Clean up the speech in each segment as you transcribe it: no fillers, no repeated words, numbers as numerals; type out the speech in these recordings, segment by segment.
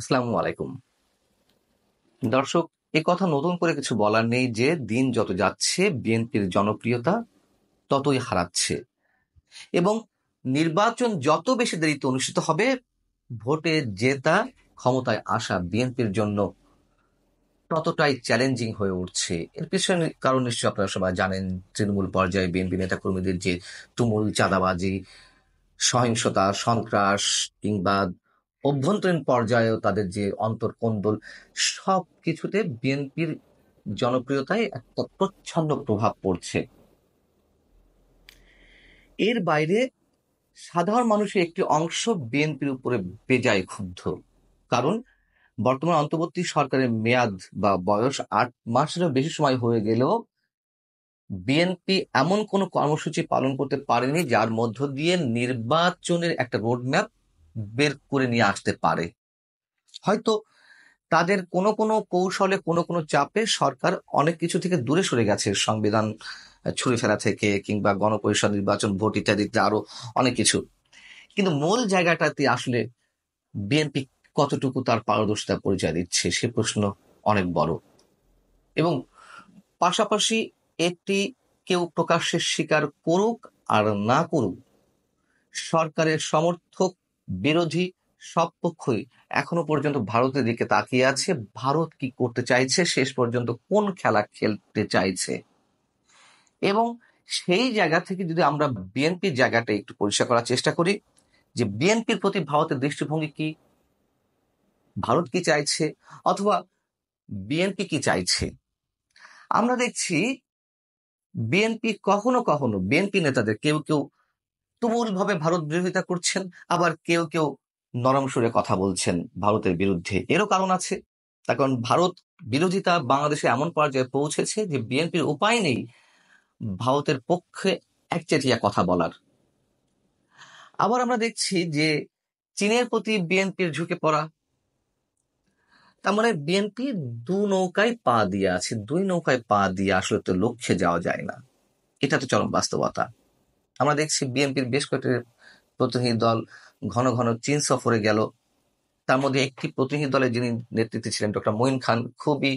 আসসালামু আলাইকুম। দর্শক, এ কথা নতুন করে কিছু বলার নেই যে দিন যত যাচ্ছে বিএনপির জনপ্রিয়তা ততই হারাচ্ছে এবং নির্বাচন যত বেশি দেরিতে অনুষ্ঠিত হবে, ভোটে জেতা, ক্ষমতায় আসা বিএনপির জন্য ততটাই চ্যালেঞ্জিং হয়ে উঠছে। এর পিছনে কারণ নিশ্চয়ই আপনারা সবাই জানেন। তৃণমূল পর্যায়ে বিএনপি নেতাকর্মীদের যে তুমুল চাঁদাবাজি, সহিংসতা, সন্ত্রাস কিংবা অভ্যন্তরীণ পর্যায়েও তাদের যে অন্তর্কোন্দল, সবকিছুতে বিএনপির জনপ্রিয়তায় একটা প্রচ্ছন্ন প্রভাব পড়ছে। এর বাইরে সাধারণ মানুষের একটি অংশ বিএনপির উপরে বেজায় ক্ষুব্ধ। কারণ বর্তমান অন্তর্বর্তী সরকারের মেয়াদ বা বয়স ৮ মাসেরও বেশি সময় হয়ে গেলেও বিএনপি এমন কোনো কর্মসূচি পালন করতে পারেনি যার মধ্য দিয়ে নির্বাচনের একটা রোডম্যাপ বের করে নিয়ে আসতে পারে। হয়তো তাদের কোনো কোনো কৌশলে, কোনো কোনো চাপে সরকার অনেক কিছু থেকে দূরে সরে গেছে, সংবিধান ছুঁড়ে ফেলা থেকে কিংবা গণপরিষদ নির্বাচন, ভোট ইত্যাদিতে আরো অনেক কিছু। কিন্তু মূল জায়গাটাতে আসলে বিএনপি কতটুকু তার পারদর্শিতা পরিচয় দিচ্ছে সে প্রশ্ন অনেক বড়। এবং পাশাপাশি এটি কেউ প্রকাশ্যে স্বীকার করুক আর না করুক, সরকারের সমর্থক বিরোধী সব পক্ষই এখনো পর্যন্ত ভারতের দিকে তাকিয়ে আছে। ভারত কি করতে চাইছে, শেষ পর্যন্ত কোন খেলা খেলতে চাইছে। এবং সেই জায়গা থেকে যদি আমরা বিএনপির জায়গাটা একটু পরিষ্কার করার চেষ্টা করি যে বিএনপির প্রতি ভারতের দৃষ্টিভঙ্গি কি, ভারত কি চাইছে, অথবা বিএনপি কি চাইছে। আমরা দেখছি বিএনপি কখনো কখনো বিএনপি নেতাদের কেউ কেউ তুমুল ভাবে ভারত বিরোধিতা করছেন, আবার কেউ কেউ নরম সুরে কথা বলছেন ভারতের বিরুদ্ধে। এরও কারণ আছে। তার কারণ ভারত বিরোধিতা বাংলাদেশে এমন পর্যায়ে পৌঁছেছে যে বিএনপির উপায় নেই ভারতের পক্ষে একচেটিয়া কথা বলার। আবার আমরা দেখছি যে চীনের প্রতি বিএনপির ঝুঁকে পড়া। তার মানে বিএনপি দু নৌকায় পা দিয়ে আছে, দুই নৌকায় পা দিয়ে আসলে তো লক্ষ্যে যাওয়া যায় না। এটা তো চরম বাস্তবতা। আমরা দেখছি বিএনপির বেশ কয়েকটি প্রতিনিধি দল ঘন ঘন চীন সফরে গেল। তার মধ্যে একটি প্রতিনিধি দলের যিনি নেতৃত্বে ছিলেন ডক্টর মঈন খান, খুবই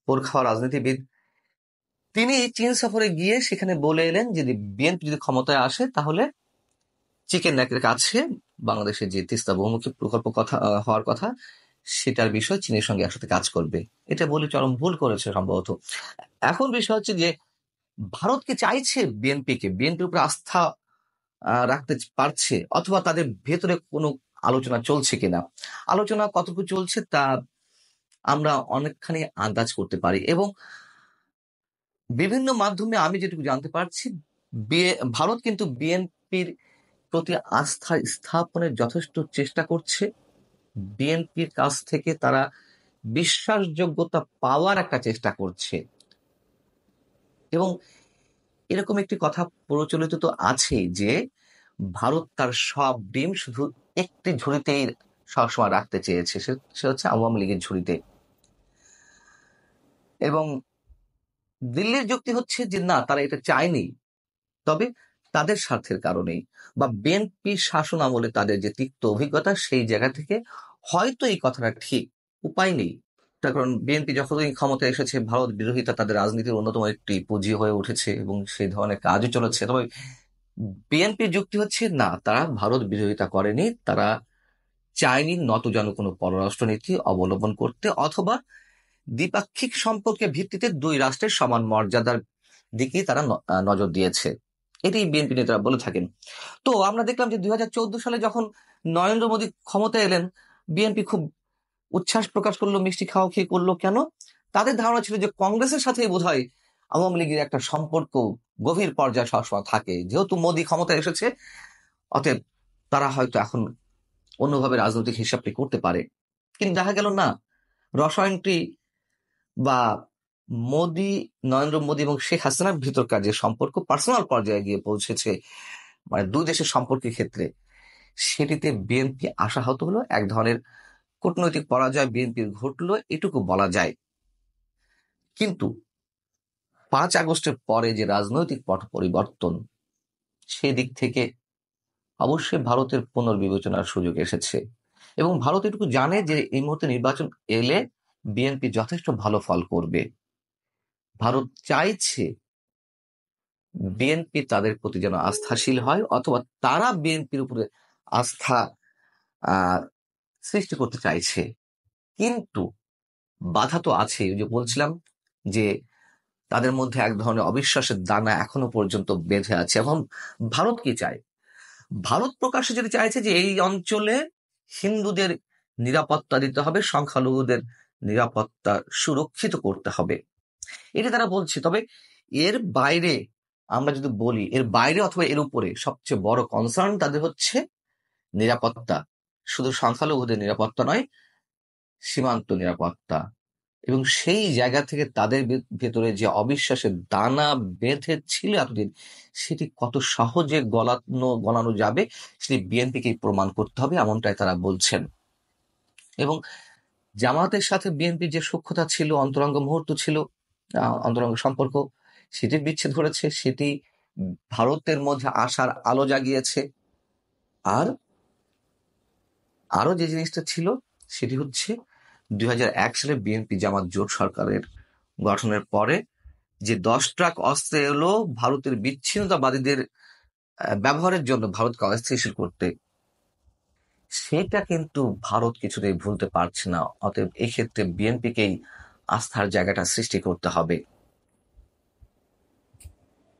পোরখাওয়া রাজনীতিবিদ। তিনি চীন সফরে গিয়ে সেখানে বলে এলেন যে বিএনপি যদি ক্ষমতায় আসে তাহলে চিকেন নেকের কাছে বাংলাদেশের যে তিস্তা বহুমুখী প্রকল্প হওয়ার কথা, সেটার বিষয় চীনের সঙ্গে একসাথে কাজ করবে। এটা বলে চরম ভুল করেছে সম্ভবত। এখন বিষয় হচ্ছে যে ভারত কি চাইছে বিএনপির উপর আস্থা রাখতে পারছে, অথবা তাদের ভেতরে কোনো আলোচনা চলছে কিনা। আলোচনা কতটুকু চলছে তা আমরা অনেকখানি আন্দাজ করতে পারি। এবং বিভিন্ন মাধ্যমে আমি যেটুকু জানতে পারছি, ভারত কিন্তু বিএনপির প্রতি আস্থা স্থাপনের যথেষ্ট চেষ্টা করছে। বিএনপির কাছ থেকে তারা বিশ্বাসযোগ্যতা পাওয়ার একটা চেষ্টা করছে। এবং এরকম একটি কথা প্রচলিত তো আছেই যে ভারত তার সব ডিম শুধু একটি ঝুড়িতেই সবসময় রাখতে চেয়েছে, সে হচ্ছে আওয়ামী লীগের ঝুড়িতে। এবং দিল্লির যুক্তি হচ্ছে যে না, তারা এটা চায়নি, তবে তাদের স্বার্থের কারণেই বা বিএনপি শাসন আমলে তাদের যে তিক্ত অভিজ্ঞতা, সেই জায়গা থেকে হয়তো এই কথাটা ঠিক, উপায় নেই। তার কারণ বিএনপি যখনই ক্ষমতায় এসেছে ভারত বিরোধিতা তাদের রাজনীতির অন্যতম একটি পুঁজি হয়ে উঠেছে এবং সেই ধরনের কাজও চলেছে। তবে বিএনপির যুক্তি হচ্ছে না, তারা ভারত বিরোধিতা করেনি, তারা চায়নি নতজানু কোনো পররাষ্ট্রনীতি অবলম্বন করতে, অথবা দ্বিপাক্ষিক সম্পর্কের ভিত্তিতে দুই রাষ্ট্রের সমান মর্যাদার দিকেই তারা নজর দিয়েছে। এটি বিএনপি নেতারা বলে থাকেন। তো আমরা দেখলাম যে 2014 সালে যখন নরেন্দ্র মোদী ক্ষমতায় এলেন, বিএনপি খুব উচ্ছ্বাস প্রকাশ করলো, মিষ্টি খাওয়া খেয়ে করলো। কেন? তাদের ধারণা ছিল যে কংগ্রেসের সাথেই বোধহয় আওয়ামী লীগের একটা সম্পর্ক গভীর পর্যায়ে সবসময় থাকে, যেহেতু মোদী ক্ষমতায় এসেছে, অতএব তারা হয়তো এখন অন্যভাবে রাজনৈতিক হিসাবটি করতে পারে। কিন্তু দেখা গেল না, রসায়নটি বা নরেন্দ্র মোদী এবং শেখ হাসিনার ভিতরকার যে সম্পর্ক পার্সোনাল পর্যায়ে গিয়ে পৌঁছেছে, মানে দুই দেশের সম্পর্কের ক্ষেত্রে, সেটিতে বিএনপি আশাহত হলো। এক ধরনের কূটনৈতিক পরাজয় বিএনপির ঘটলো, এটুকু বলা যায়। কিন্তু 5 আগস্টের পরে যে রাজনৈতিক পট পরিবর্তন, সেদিক থেকে অবশ্যই ভারতের পুনর্বিবেচনার সুযোগ এসেছে। এবং ভারত এটুকু জানে যে এই মুহূর্তে নির্বাচন এলে বিএনপি যথেষ্ট ভালো ফল করবে। ভারত চাইছে বিএনপি তাদের প্রতি যেন আস্থাশীল হয়, অথবা তারা বিএনপির উপরে আস্থা আহ সৃষ্টি করতে চাইছে। কিন্তু বাধা তো আছে, ওই যে বলছিলাম যে তাদের মধ্যে এক ধরনের অবিশ্বাসের দানা এখনো পর্যন্ত বেঁধে আছে। এখন ভারত কি চায়? ভারত প্রকাশ্যে যদি চাইছে যে এই অঞ্চলে হিন্দুদের নিরাপত্তা দিতে হবে, সংখ্যালঘুদের নিরাপত্তা সুরক্ষিত করতে হবে, এটা তারা বলছে। তবে এর বাইরে আমরা যদি বলি, এর বাইরে অথবা এর উপরে সবচেয়ে বড় কনসার্ন তাদের হচ্ছে নিরাপত্তা। শুধু সংখ্যালঘুদের নিরাপত্তা নয়, সীমান্ত নিরাপত্তা। এবং সেই জায়গা থেকে তাদের ভেতরে যে অবিশ্বাসের দানা বেঁধে ছিল এতদিন, সেটি কত সহজে গলানো যাবে সেটি বিএনপিকেই প্রমাণ করতে হবে, এমনটাই তারা বলছেন। এবং জামাতের সাথে বিএনপির যে সূক্ষ্মতা ছিল, অন্তরঙ্গ মুহূর্ত ছিল, অন্তরঙ্গ সম্পর্ক, সেটি বিচ্ছেদ ঘটেছে, সেটি ভারতের মধ্যে আশার আলো জাগিয়েছে। আর আরো যে জিনিসটা ছিল সেটি হচ্ছে 2001 সালে বিএনপি জামাত জোট সরকারের গঠনের পরে যে 10 ট্রাক অস্ত্র এলো ভারতের বিচ্ছিন্নতাবাদীদের ব্যবহারের জন্য ভারতকে অস্থিতিশীল করতে, সেটা কিন্তু ভারত কিছুতেই ভুলতে পারছে না। অতএব এই ক্ষেত্রে বিএনপিকেই আস্থার জায়গাটা সৃষ্টি করতে হবে।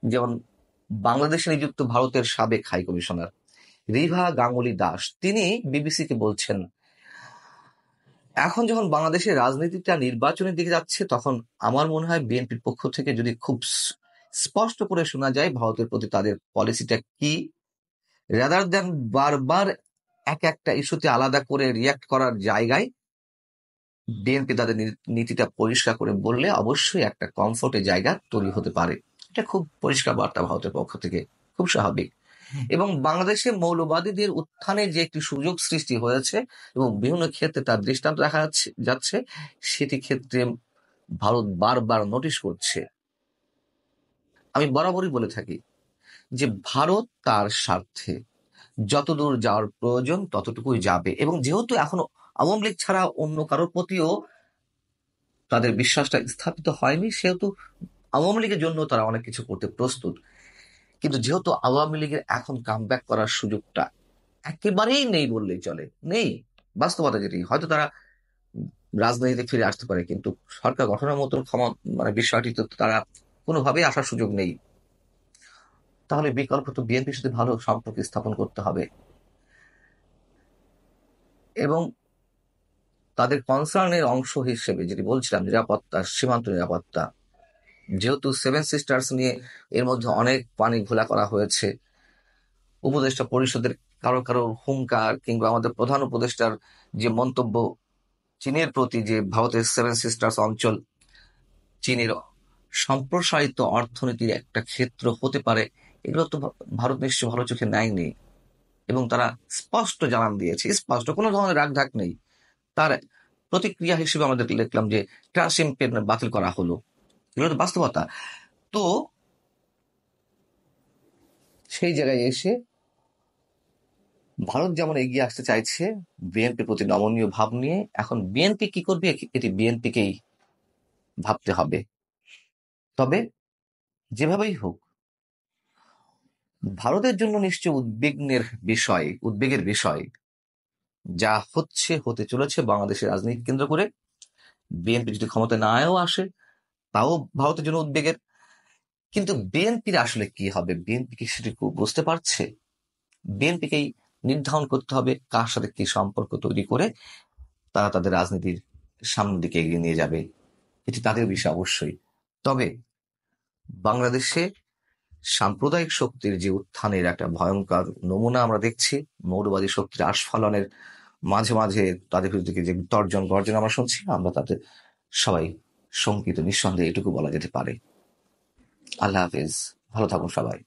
যেমন বাংলাদেশে নিযুক্ত ভারতের সাবেক হাই কমিশনার রিভা গাঙ্গুলি দাস, তিনি বিবিসিকে বলছেন, এখন যখন বাংলাদেশের রাজনীতিটা নির্বাচনের দিকে যাচ্ছে, তখন আমার মনে হয় বিএনপির পক্ষ থেকে যদি খুব স্পষ্ট করে শোনা যায় ভারতের প্রতি তাদের পলিসিটা কি, রাদার দ্যান বারবার এক একটা ইস্যুতে আলাদা করে রিয়াক্ট করার জায়গায় বিএনপি তাদের নীতিটা পরিষ্কার করে বললে অবশ্যই একটা কমফোর্টের জায়গা তৈরি হতে পারে। এটা খুব পরিষ্কার বার্তা ভারতের পক্ষ থেকে, খুব স্বাভাবিক। এবং বাংলাদেশে মৌলবাদীদের উত্থানের যে একটি সুযোগ সৃষ্টি হয়েছে এবং বিভিন্ন ক্ষেত্রে তার দৃষ্টান্ত দেখা যাচ্ছে, সেটি ক্ষেত্রে ভারত বারবার নোটিশ করছে। আমি বরাবরই বলে থাকি যে ভারত তার স্বার্থে যতদূর যাওয়ার প্রয়োজন ততটুকুই যাবে। এবং যেহেতু এখনো আওয়ামী লীগ ছাড়া অন্য কারোর প্রতিও তাদের বিশ্বাসটা স্থাপিত হয়নি, সেহেতু আওয়ামী লীগের জন্য তারা অনেক কিছু করতে প্রস্তুত। কিন্তু যেহেতু আওয়ামী লীগের এখন কামব্যাক করার সুযোগটা একেবারেই নেই বললেই চলে, নেই, বাস্তবতা যেটি, হয়তো তারা রাজনীতিতে ফিরে আসতে পারে, কিন্তু সরকার গঠনের মতো বিষয়টি তো তারা কোনোভাবেই আসার সুযোগ নেই। তাহলে বিকল্প তো বিএনপির সাথে ভালো সম্পর্ক স্থাপন করতে হবে। এবং তাদের কনসার্নের অংশ হিসেবে যেটি বলছিলাম, নিরাপত্তা, সীমান্ত নিরাপত্তা, যেহেতু 7 সিস্টার্স নিয়ে এর মধ্যে অনেক পানি ঘোলা করা হয়েছে, উপদেষ্টা পরিষদের কারো কারো হুঙ্কার কিংবা আমাদের প্রধান উপদেষ্টার যে মন্তব্য চীনের প্রতি, যে ভারতের 7 সিস্টার্স অঞ্চল চীনের সম্প্রসারিত অর্থনীতির একটা ক্ষেত্র হতে পারে, এগুলো তো ভারত নিশ্চয় ভালো চোখে নেয়নি। এবং তারা স্পষ্ট জানান দিয়েছে, স্পষ্ট, কোনো ধরনের রাগঢাক নেই। তার প্রতিক্রিয়া হিসেবে আমাদের দেখলাম যে ট্রান্সিম পেমেন্ট বাতিল করা হলো, এগুলো তো বাস্তবতা। তো সেই জায়গায় এসে ভারত যেমন এগিয়ে আসতে চাইছে বিএনপির প্রতি নমনীয় ভাব নিয়ে, এখন বিএনপি কি করবে এটি বিএনপিকেই ভাবতে হবে। তবে যেভাবেই হোক, ভারতের জন্য নিশ্চয় উদ্বেগের বিষয় যা হতে চলেছে বাংলাদেশের রাজনীতি কেন্দ্র করে। বিএনপি যদি ক্ষমতা নাও আসে তাও ভারতের জন্য উদ্বেগের। কিন্তু বিএনপির আসলে কি হবে, বিএনপি কি সেটি বুঝতে পারছে? বিএনপিকেই নির্ধারণ করতে হবে কার সাথে কি সম্পর্ক তৈরি করে তারা তাদের রাজনীতির সামনের দিকে এগিয়ে নিয়ে যাবে, এটি তাদের বিষয় অবশ্যই। তবে বাংলাদেশে সাম্প্রদায়িক শক্তির যে উত্থানের একটা ভয়ঙ্কর নমুনা আমরা দেখছি, মৌলবাদী শক্তির আস্ফালনের মাঝে মাঝে তাদের বিরুদ্ধে যে তর্জন গর্জন আমরা শুনছি, আমরা তাদের সবাই শঙ্কিত, নিঃসন্দেহে এটুকু বলা যেতে পারে। আল্লাহ হাফেজ, ভালো থাকুন সবাই।